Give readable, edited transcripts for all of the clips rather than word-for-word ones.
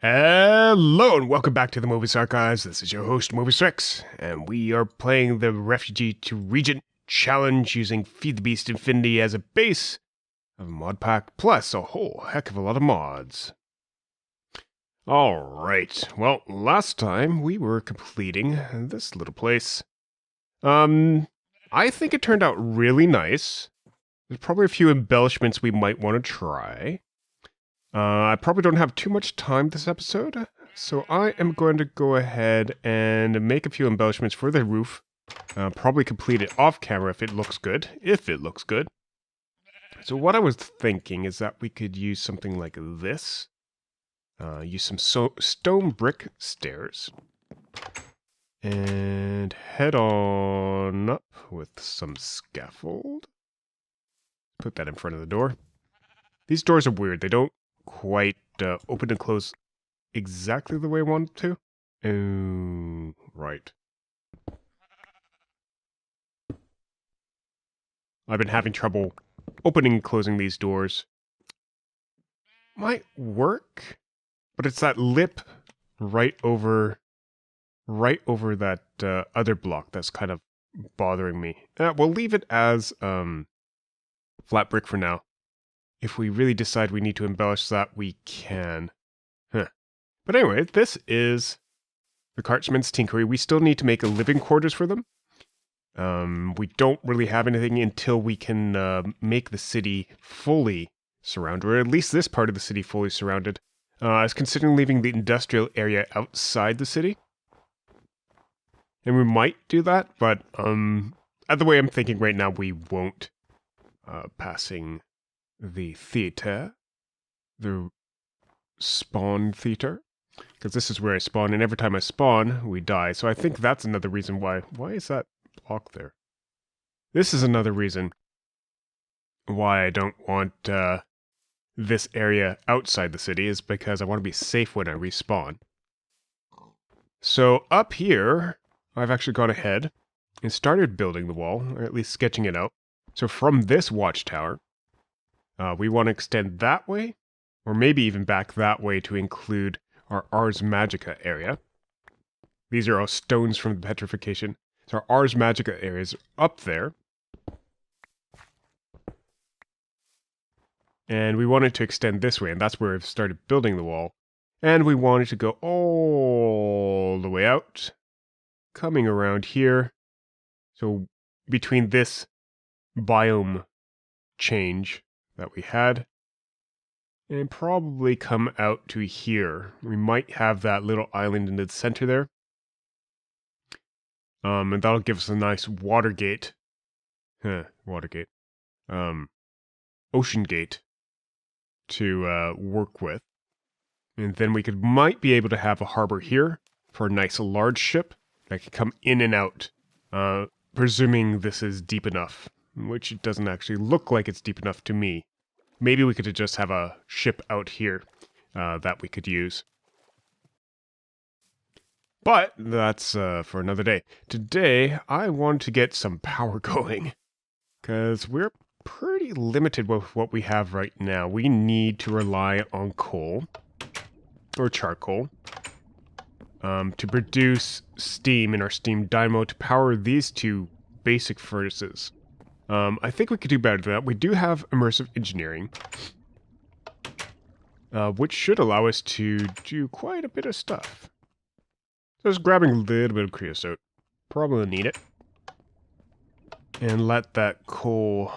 Hello and welcome back to the Mobius Archives. This is your host, Mobius Rex, and we are playing the Refugee to Regent challenge using FTB Infinity as a base of Modpack, plus a whole heck of a lot of mods. Alright, well, last time we were completing this little place. I think it turned out really nice. There's probably a few embellishments we might want to try. I probably don't have too much time this episode, so I am going to go ahead and make a few embellishments for the roof. Probably complete it off camera if it looks good. So what I was thinking is that we could use something like this. Use some stone brick stairs. And head on up with some scaffold. Put that in front of the door. These doors are weird. They don't quite open and close exactly the way I want it to. Oh, right. I've been having trouble opening and closing these doors. Might work, but it's that lip right over that other block that's kind of bothering me. We'll leave it as flat brick for now. If we really decide we need to embellish that, we can. But anyway, this is the Cartsman's Tinkery. We still need to make a living quarters for them. We don't really have anything until we can make the city fully surrounded, or at least this part of the city fully surrounded. I was considering leaving the industrial area outside the city. And we might do that, but the way I'm thinking right now, we won't. Passing the theater, the spawn theater, because this is where I spawn, and every time I spawn, we die. So I think that's another reason why. Why is that block there? This is another reason why I don't want this area outside the city, is because I want to be safe when I respawn. So up here, I've actually gone ahead and started building the wall, or at least sketching it out. So from this watchtower, we want to extend that way, or maybe even back that way to include our Ars Magica area. These are all stones from the petrification. So our Ars Magica area is up there. And we wanted to extend this way, and that's where I've started building the wall. And we wanted to go all the way out, coming around here. So between this biome change that we had, and probably come out to here. We might have that little island in the center there. And that'll give us a nice water gate. Water gate. Ocean gate to work with. And then we might be able to have a harbor here for a nice large ship that can come in and out. Presuming this is deep enough, which it doesn't actually look like it's deep enough to me. Maybe we could just have a ship out here that we could use. But that's for another day. Today, I want to get some power going, because we're pretty limited with what we have right now. We need to rely on coal, or charcoal, to produce steam in our steam dynamo to power these two basic furnaces. I think we could do better than that. We do have immersive engineering, which should allow us to do quite a bit of stuff. Just grabbing a little bit of creosote. Probably need it. And let that coal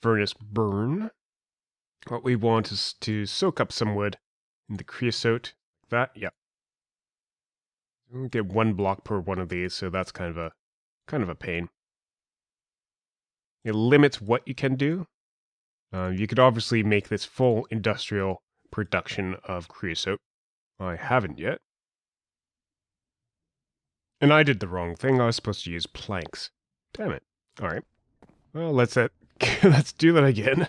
furnace burn. What we want is to soak up some wood in the creosote. That, yeah. We'll get one block per one of these, so that's kind of a pain. It limits what you can do. You could obviously make this full industrial production of creosote. I haven't yet. And I did the wrong thing. I was supposed to use planks. Damn it. Alright. Well, let's do that again.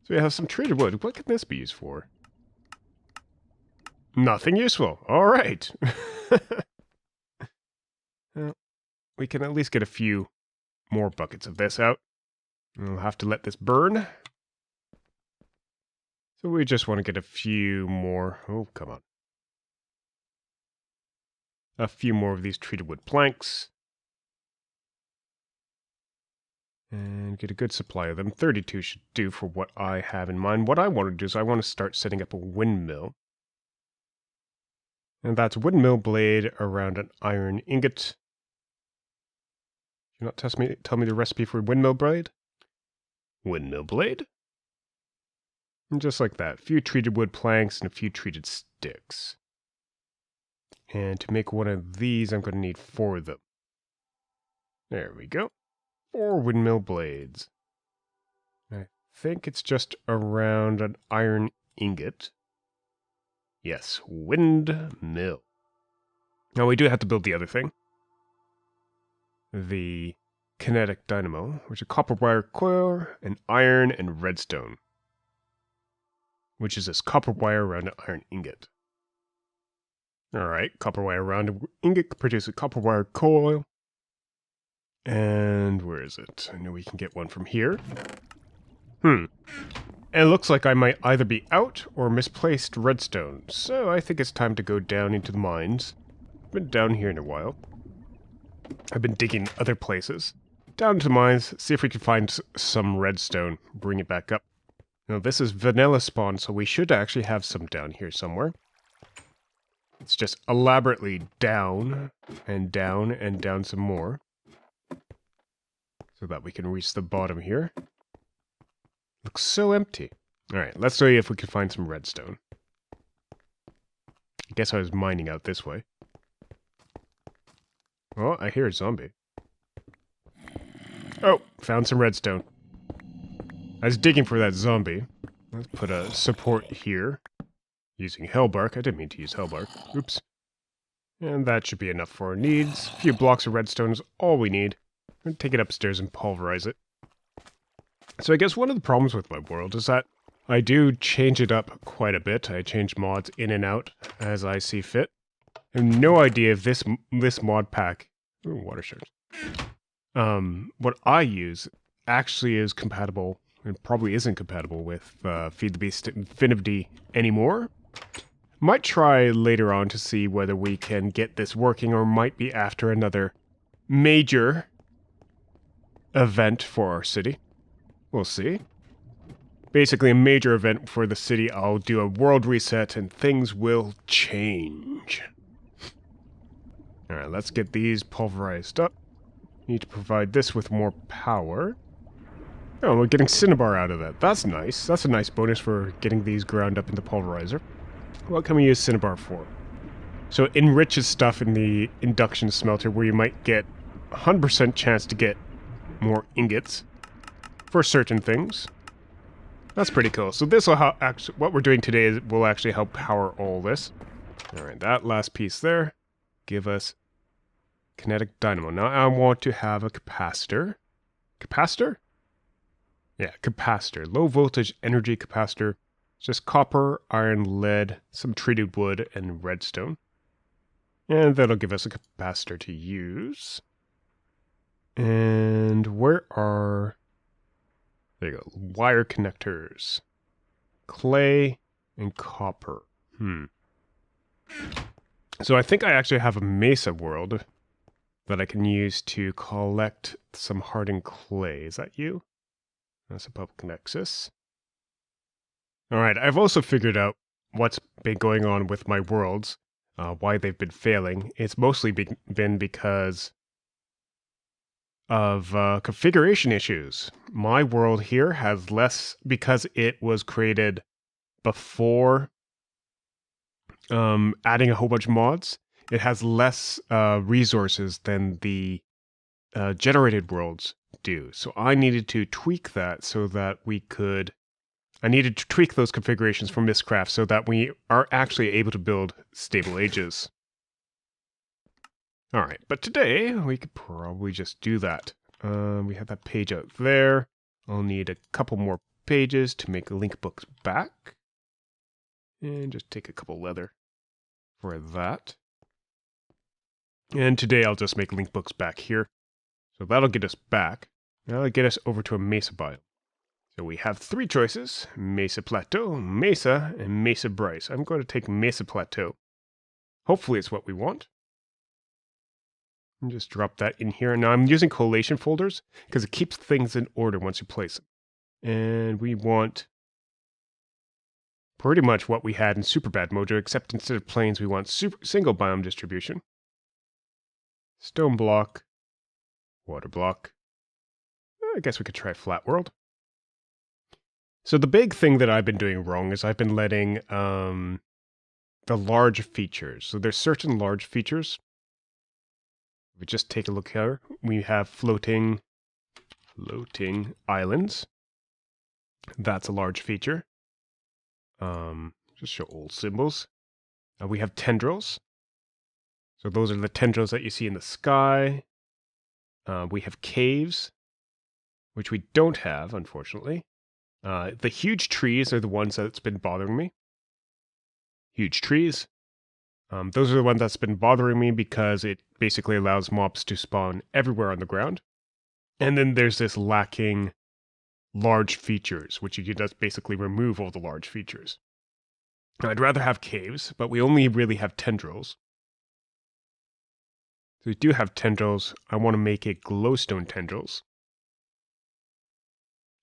So we have some treated wood. What can this be used for? Nothing useful. Alright. Well, we can at least get a few more buckets of this out. We'll have to let this burn. So we just want to get a few more. Oh, come on. A few more of these treated wood planks. And get a good supply of them. 32 should do for what I have in mind. What I want to do is I want to start setting up a windmill. And that's windmill blade around an iron ingot. Do you not tell me the recipe for windmill blade? Windmill blade? And just like that. A few treated wood planks and a few treated sticks. And to make one of these, I'm going to need 4 of them. There we go. 4 windmill blades. I think it's just around an iron ingot. Yes, windmill. Now we do have to build the other thing. The kinetic dynamo, which is a copper wire coil, and iron and redstone. Which is this copper wire around an iron ingot. Alright, copper wire around an ingot produces a copper wire coil. And where is it? I know we can get one from here. And it looks like I might either be out or misplaced redstone, so I think it's time to go down into the mines. I've been down here in a while. I've been digging other places. Down into the mines, see if we can find some redstone, bring it back up. Now this is vanilla spawn, so we should actually have some down here somewhere. It's just elaborately down, and down, and down some more. So that we can reach the bottom here. Looks so empty. Alright, let's see if we can find some redstone. I guess I was mining out this way. Oh, I hear a zombie. Oh, found some redstone. I was digging for that zombie. Let's put a support here. Using hellbark. I didn't mean to use hellbark. Oops. And that should be enough for our needs. A few blocks of redstone is all we need. I'm going to take it upstairs and pulverize it. So I guess one of the problems with my world is that I do change it up quite a bit. I change mods in and out as I see fit. I have no idea if this mod pack... Ooh, water shards. What I use actually is compatible, and probably isn't compatible with FTB Infinity anymore. Might try later on to see whether we can get this working, or might be after another major event for our city. We'll see. Basically a major event for the city. I'll do a world reset and things will change. Alright, let's get these pulverized up. Need to provide this with more power. Oh, we're getting cinnabar out of that. That's nice. That's a nice bonus for getting these ground up in the pulverizer. What can we use cinnabar for? So it enriches stuff in the induction smelter where you might get 100% chance to get more ingots for certain things. That's pretty cool. So this will what we're doing today will actually help power all this. Alright, that last piece there. Give us kinetic dynamo. Now I want to have a capacitor. Capacitor? Yeah, capacitor. Low voltage energy capacitor. Just copper, iron, lead, some treated wood, and redstone. And that'll give us a capacitor to use. And where are... There you go. Wire connectors. Clay and copper. So I think I actually have a mesa world that I can use to collect some hardened clay. Is that you? That's a public nexus. Alright, I've also figured out what's been going on with my worlds. Why they've been failing. It's mostly been because of configuration issues. My world here has less, because it was created before adding a whole bunch of mods, it has less resources than the generated worlds do. So I needed to tweak that so that we could... I needed to tweak those configurations for Mistcraft so that we are actually able to build stable ages. Alright, but today we could probably just do that. We have that page out there. I'll need a couple more pages to make link books back. And just take a couple leather for that. And today I'll just make link books back here. So that'll get us back. That'll get us over to a mesa biome. So we have 3 choices: Mesa Plateau, Mesa, and Mesa Bryce. I'm going to take Mesa Plateau. Hopefully it's what we want. And just drop that in here. Now I'm using collation folders because it keeps things in order once you place them. And we want pretty much what we had in Superbad Mojo, except instead of plains we want single biome distribution. Stone block, water block. I guess we could try flat world. So the big thing that I've been doing wrong is I've been letting the large features. So there's certain large features. If we just take a look here, we have floating islands. That's a large feature. Just show old symbols. We have tendrils. So those are the tendrils that you see in the sky. We have caves, which we don't have, unfortunately. The huge trees are the ones that's been bothering me. Huge trees. Those are the ones that's been bothering me because it basically allows mobs to spawn everywhere on the ground. And then there's this lacking large features, which you can just basically remove all the large features. Now, I'd rather have caves, but we only really have tendrils. So we do have tendrils. I want to make it glowstone tendrils.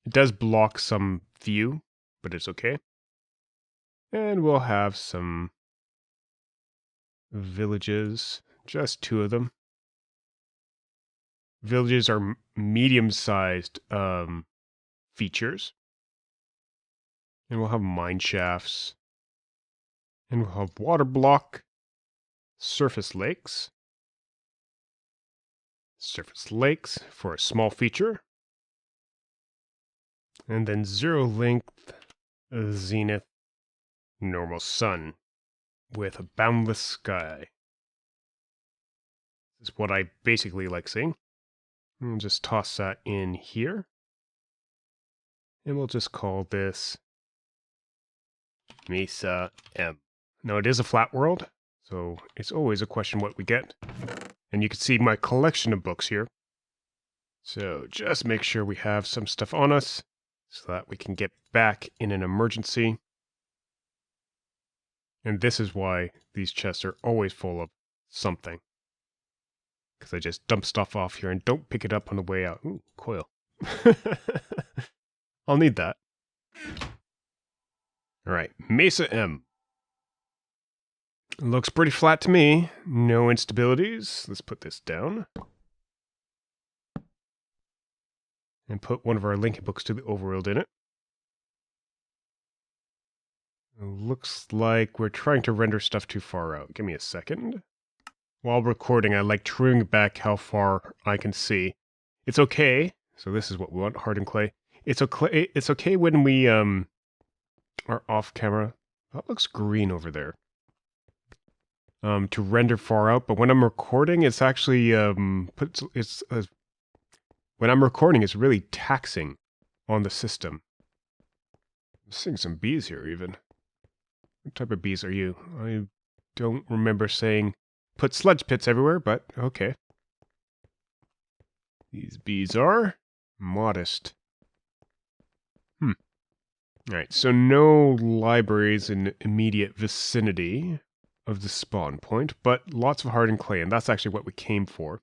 It does block some view, but it's okay. And we'll have some villages, just 2 of them. Villages are medium-sized features. And we'll have mine shafts. And we'll have water block, surface lakes. Surface lakes for a small feature. And then 0 length, zenith, normal sun with a boundless sky. This is what I basically like seeing. We'll just toss that in here. And we'll just call this Mesa M. Now it is a flat world, so it's always a question what we get. And you can see my collection of books here. So just make sure we have some stuff on us so that we can get back in an emergency. And this is why these chests are always full of something. Because I just dump stuff off here and don't pick it up on the way out. Ooh, coil. I'll need that. Alright, Mesa M. Looks pretty flat to me. No instabilities. Let's put this down. And put one of our linking books to the overworld in it. Looks like we're trying to render stuff too far out. Give me a second. While recording, I like trimming back how far I can see. It's okay. So this is what we want, hardened clay. It's okay when we are off camera. That looks green over there. To render far out, but when I'm recording, it's actually when I'm recording, it's really taxing on the system. I'm seeing some bees here, even. What type of bees are you? I don't remember saying put sludge pits everywhere, but okay. These bees are modest. Alright, so no libraries in immediate vicinity of the spawn point, but lots of hardened clay, and that's actually what we came for.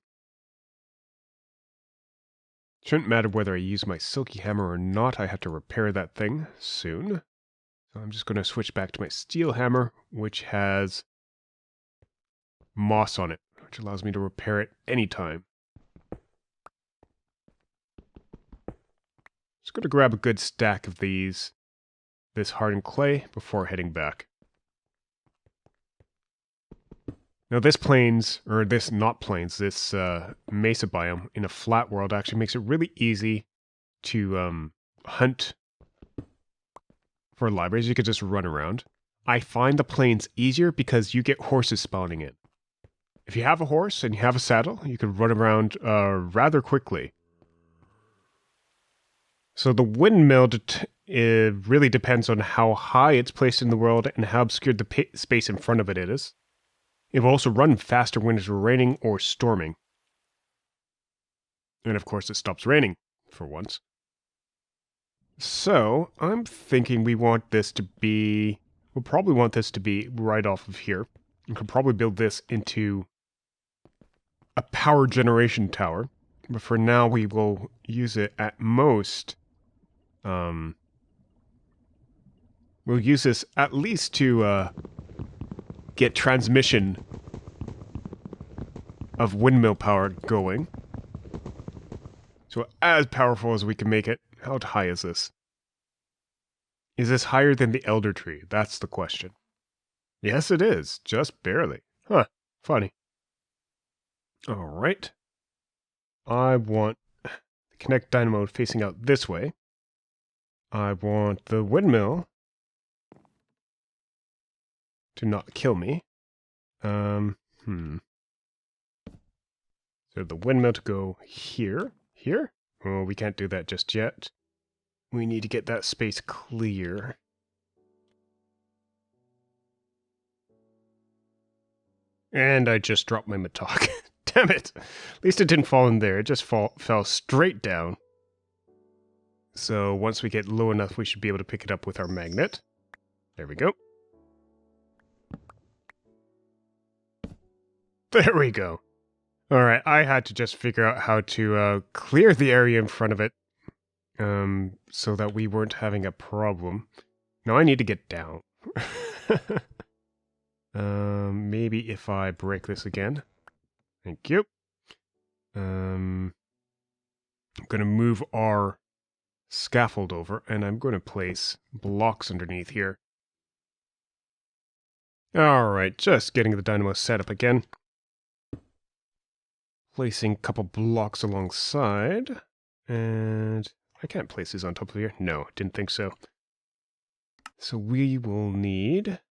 Shouldn't matter whether I use my silky hammer or not, I have to repair that thing soon. So I'm just going to switch back to my steel hammer, which has moss on it, which allows me to repair it anytime. Just going to grab a good stack of this hardened clay before heading back. Now this mesa biome in a flat world actually makes it really easy to hunt for libraries. You could just run around. I find the plains easier because you get horses spawning in. If you have a horse and you have a saddle, you can run around rather quickly. So the windmill it really depends on how high it's placed in the world and how obscured the space in front of it is. It will also run faster when it's raining or storming. And of course it stops raining, for once. So, I'm thinking we want this to be... We'll probably want this to be right off of here. We could probably build this into a power generation tower. But for now, we will use it at most. We'll use this at least to get transmission of windmill power going. So as powerful as we can make it. How high is this? Is this higher than the elder tree? That's the question. Yes, it is. Just barely. Huh. Funny. Alright. I want the Connect Dynamo facing out this way. I want the windmill to not kill me. So the windmill to go here. Here? Oh, we can't do that just yet. We need to get that space clear. And I just dropped my Matok. Damn it! At least it didn't fall in there. It just fell straight down. So once we get low enough, we should be able to pick it up with our magnet. There we go. There we go. Alright, I had to just figure out how to clear the area in front of it. So that we weren't having a problem. Now I need to get down. Maybe if I break this again. Thank you. I'm going to move our scaffold over, and I'm going to place blocks underneath here. Alright, just getting the dynamo set up again. Placing a couple blocks alongside. And I can't place these on top of here. No, didn't think so. So we will need a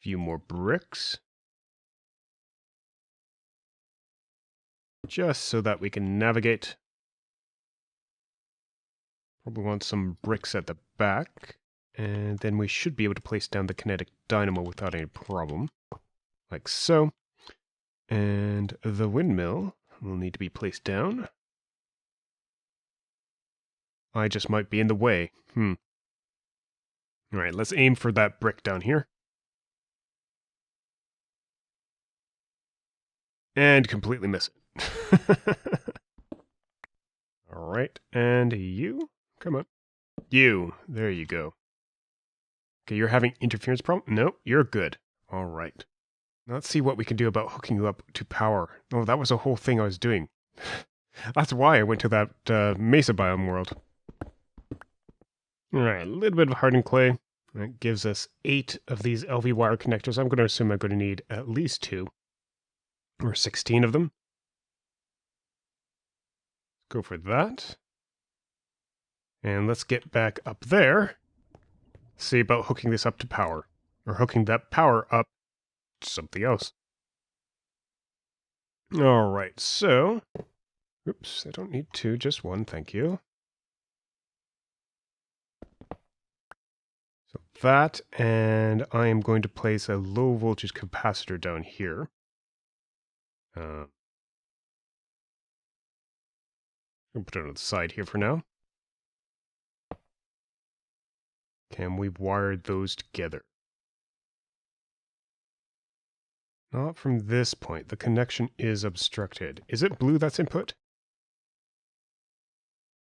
few more bricks. Just so that we can navigate. Probably want some bricks at the back. And then we should be able to place down the kinetic dynamo without any problem. Like so. And the windmill will need to be placed down. I just might be in the way. Alright, let's aim for that brick down here. And completely miss it. Alright, and you? Come on. You. There you go. Okay, you're having interference problem? No, you're good. Alright. Let's see what we can do about hooking you up to power. Oh, that was a whole thing I was doing. That's why I went to that Mesa biome world. Alright, a little bit of hardened clay. That gives us 8 of these LV wire connectors. I'm going to assume I'm going to need at least 2. Or 16 of them. Go for that. And let's get back up there. See about hooking this up to power. Or hooking that power up to something else. Alright, so... Oops, I don't need 2, just 1, thank you. So that, and I am going to place a low voltage capacitor down here. I'll put it on the side here for now. Can we wire those together? Not from this point. The connection is obstructed. Is it blue that's input?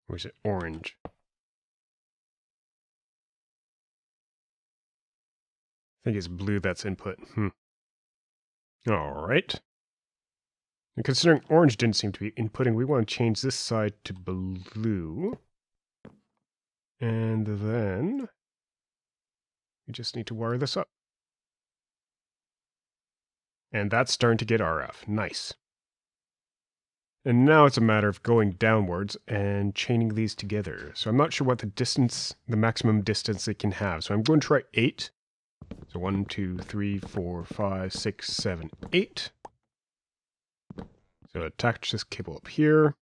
Or is it orange? I think it's blue that's input. Alright. And considering orange didn't seem to be inputting, we want to change this side to blue. And then... we just need to wire this up. And that's starting to get RF. Nice. And now it's a matter of going downwards and chaining these together. So I'm not sure what the distance, the maximum distance it can have. So I'm going to try 8. So 1, 2, 3, 4, 5, 6, 7, 8. So attach this cable up here.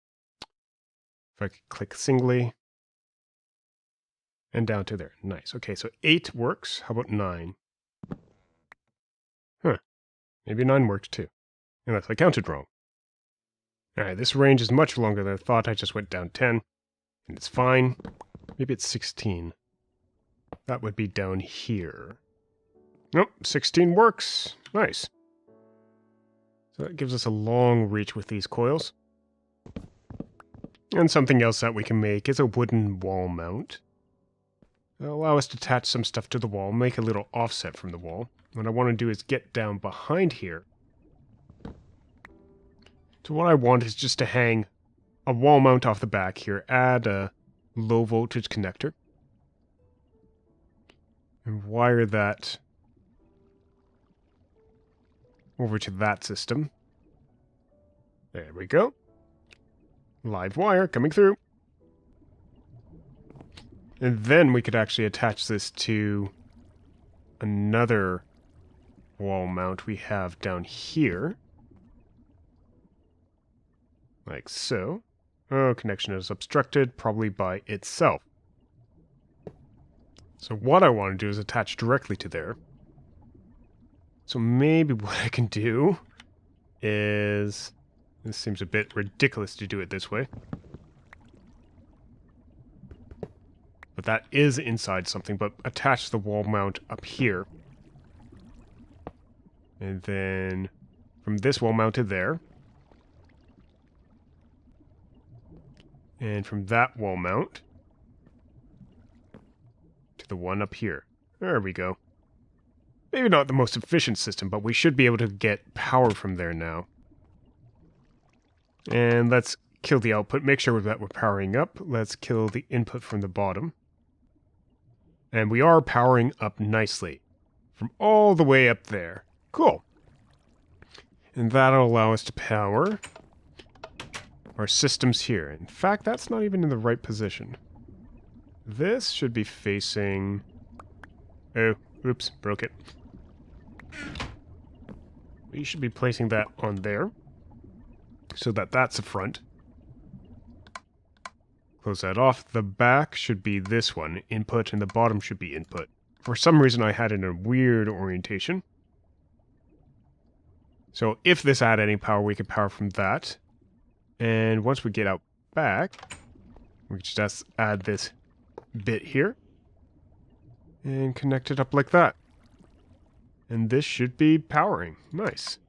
If I could click singly. And down to there. Nice. Okay, so 8 works. How about 9? Huh. Maybe 9 works too. Unless I counted wrong. Alright, this range is much longer than I thought. I just went down 10. And it's fine. Maybe it's 16. That would be down here. Nope, 16 works. Nice. So that gives us a long reach with these coils. And something else that we can make is a wooden wall mount. It'll allow us to attach some stuff to the wall, make a little offset from the wall. What I want to do is get down behind here. So what I want is just to hang a wall mount off the back here, add a low voltage connector, and wire that over to that system. There we go. Live wire coming through. And then we could actually attach this to another wall mount we have down here. Like so. Oh, connection is obstructed, probably by itself. So what I want to do is attach directly to there. So maybe what I can do is... This seems a bit ridiculous to do it this way. But that is inside something, but attach the wall mount up here. And then from this wall mount to there. And from that wall mount to the one up here. There we go. Maybe not the most efficient system, but we should be able to get power from there now. And let's kill the output. Make sure that we're powering up. Let's kill the input from the bottom. And we are powering up nicely. From all the way up there. Cool. And that'll allow us to power our systems here. In fact, that's not even in the right position. This should be facing... Oh, oops, broke it. We should be placing that on there. So that that's the front. Close that off. The back should be this one, input, and the bottom should be input. For some reason I had it in a weird orientation. So if this had any power, we could power from that. And once we get out back, we just add this bit here. And connect it up like that. And this should be powering. Nice.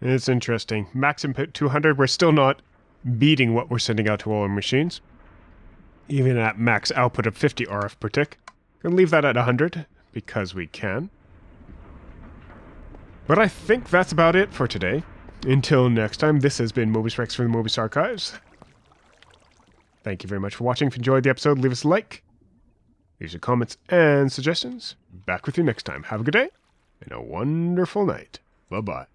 It's interesting. Max input 200, we're still not beating what we're sending out to all our machines. Even at max output of 50 RF per tick. Gonna leave that at 100, because we can. But I think that's about it for today. Until next time, this has been Mobius Rex from the Mobius Archives. Thank you very much for watching. If you enjoyed the episode, leave us a like. Leave your comments and suggestions. Back with you next time. Have a good day, and a wonderful night. Bye-bye.